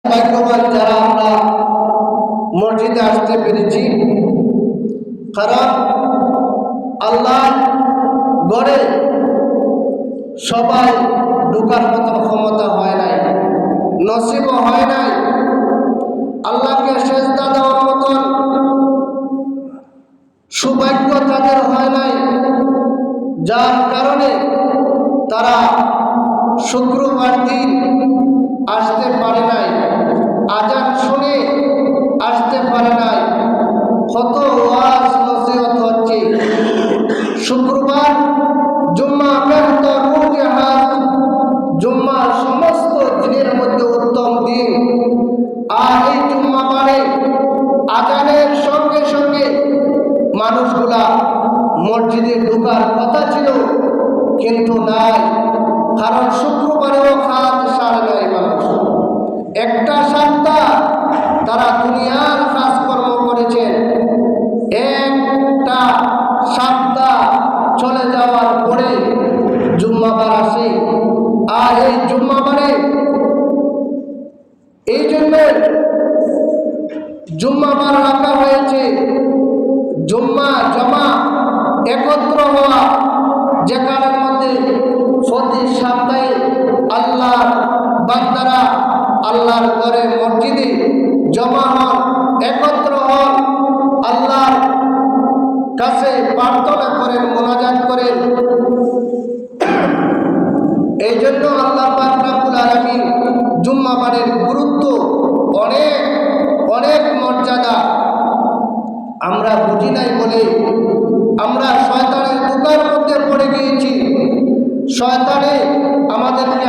ভাগ্যবান যারা আমরা মসজিদে আসতে পেরেছি, কারণ আল্লাহ গড়ে সবাই ঢোকার মতন ক্ষমতা হয় নাই, নসিবও হয় নাই, আল্লাহকে সেজদা দেওয়ার মতন সৌভাগ্য তাদের হয় নাই, যার কারণে তারা শুক্রবার দিন আসতে পারে নাই, আজান শুনে আসতে পারে নাই। কত ওয়াজ নসিহত হচ্ছে। শুক্রবার জুম্মা বেহতর রোজে হাত, জুম্মা সমস্ত দিনের মধ্যে উত্তম দিন। আর এই জুম্মাবারে আজানের সঙ্গে সঙ্গে মানুষগুলা মসজিদে ঢোকার কথা ছিল, কিন্তু নাই, কারণ শুক্রবারেও কাজ সারে নাই মানুষ। একটা সপ্তাহ তারা দুনিয়ার কাজকর্ম করেছেন, একটা সপ্তাহ চলে যাওয়ার পরে জুম্মাবার আসে। আর এই জুম্মাবারে এই জন্য জুম্মাবার রাখা হয়েছে, জুম্মা জমা একত্র হওয়া, যেখানের মধ্যে প্রতি সপ্তাহে আল্লাহর বান্দারা আল্লাহর ঘরে মসজিদে জমা হন, একত্র হন, আল্লাহর কাছে প্রার্থনা করেন, মোনাজাত করেন। এই জন্য আল্লাহ পাক রব্বুল আলামিন জুম্মাবারের গুরুত্ব অনেক অনেক মর্যাদা আমরা বুঝি নাই বলে আমরা শয়তানের দোকার মধ্যে পড়ে গিয়েছি। শয়তানে আমাদেরকে